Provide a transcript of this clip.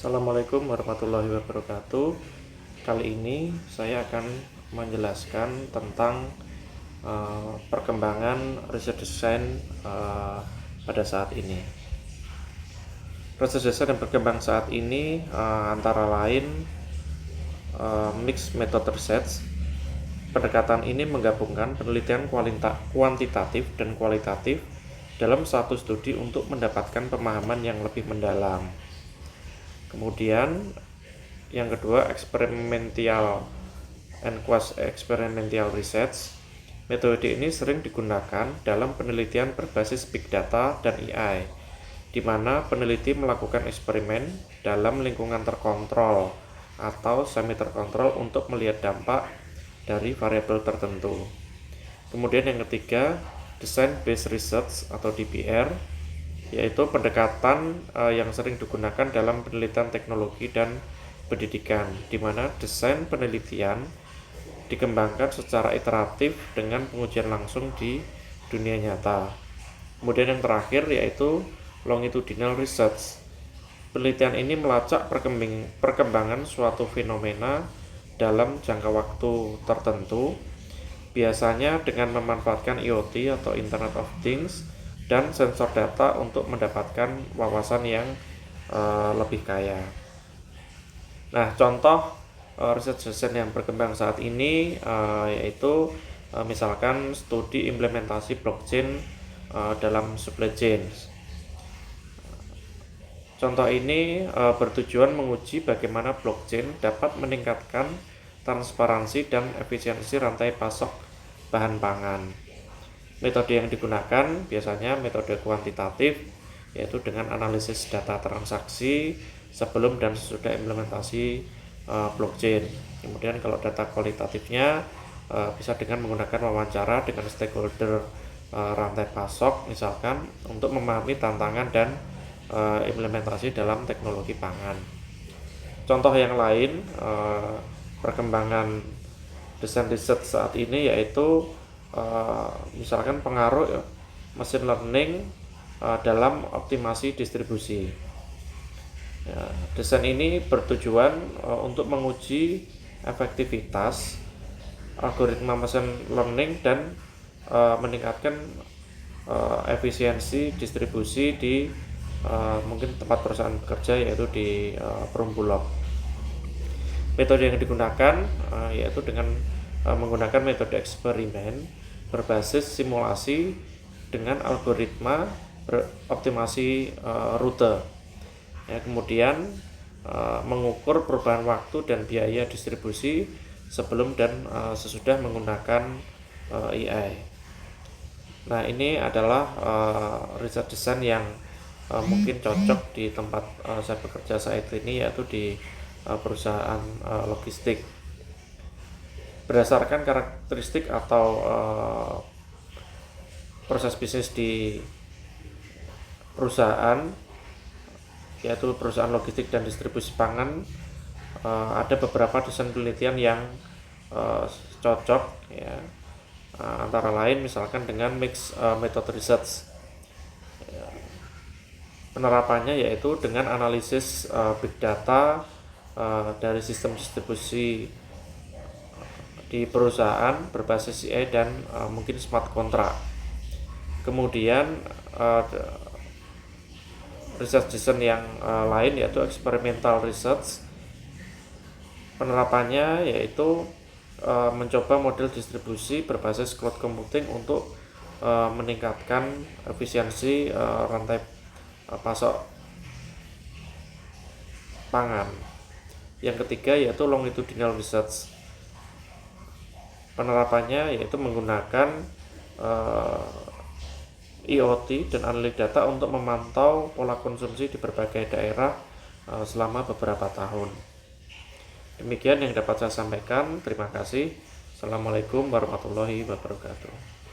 Assalamualaikum warahmatullahi wabarakatuh. Kali ini saya akan menjelaskan tentang perkembangan riset desain pada saat ini. Riset desain dan berkembang saat ini antara lain mixed method research. Pendekatan ini menggabungkan penelitian kuantitatif dan kualitatif dalam satu studi untuk mendapatkan pemahaman yang lebih mendalam. Kemudian yang kedua, experimental and quasi-experimental research. Metode ini sering digunakan dalam penelitian berbasis big data dan AI, di mana peneliti melakukan eksperimen dalam lingkungan terkontrol atau semi terkontrol untuk melihat dampak dari variabel tertentu. Kemudian yang ketiga, design based research atau DBR, yaitu pendekatan yang sering digunakan dalam penelitian teknologi dan pendidikan, di mana desain penelitian dikembangkan secara iteratif dengan pengujian langsung di dunia nyata. Kemudian yang terakhir yaitu longitudinal research. Penelitian ini melacak perkembangan suatu fenomena dalam jangka waktu tertentu, biasanya dengan memanfaatkan IoT atau Internet of Things dan sensor data untuk mendapatkan wawasan yang lebih kaya. Nah, contoh riset desain yang berkembang saat ini yaitu misalkan studi implementasi blockchain dalam supply chain. Contoh ini bertujuan menguji bagaimana blockchain dapat meningkatkan transparansi dan efisiensi rantai pasok bahan pangan. Metode yang digunakan biasanya metode kuantitatif, yaitu dengan analisis data transaksi sebelum dan sesudah implementasi blockchain. Kemudian kalau data kualitatifnya bisa dengan menggunakan wawancara dengan stakeholder rantai pasok, misalkan untuk memahami tantangan dan implementasi dalam teknologi pangan. Contoh yang lain perkembangan desain riset saat ini yaitu misalkan pengaruh machine learning dalam optimasi distribusi. Desain ini bertujuan untuk menguji efektivitas algoritma machine learning dan meningkatkan efisiensi distribusi di mungkin tempat perusahaan bekerja, yaitu di Perumbulok. Metode yang digunakan yaitu dengan menggunakan metode eksperimen berbasis simulasi dengan algoritma optimasi rute. Kemudian mengukur perubahan waktu dan biaya distribusi sebelum dan sesudah menggunakan AI. Nah, ini adalah riset desain yang mungkin cocok di tempat saya bekerja saat ini, yaitu di perusahaan logistik. Berdasarkan karakteristik atau proses bisnis di perusahaan, yaitu perusahaan logistik dan distribusi pangan, ada beberapa desain penelitian yang cocok ya, antara lain misalkan dengan mixed method research. Penerapannya yaitu dengan analisis big data dari sistem distribusi di perusahaan berbasis AI dan mungkin smart contract. Kemudian research design yang lain yaitu experimental research. Penerapannya yaitu mencoba model distribusi berbasis cloud computing untuk meningkatkan efisiensi rantai pasok pangan. Yang ketiga yaitu longitudinal research. Penerapannya yaitu menggunakan IoT dan analitik data untuk memantau pola konsumsi di berbagai daerah selama beberapa tahun. Demikian yang dapat saya sampaikan. Terima kasih. Assalamualaikum warahmatullahi wabarakatuh.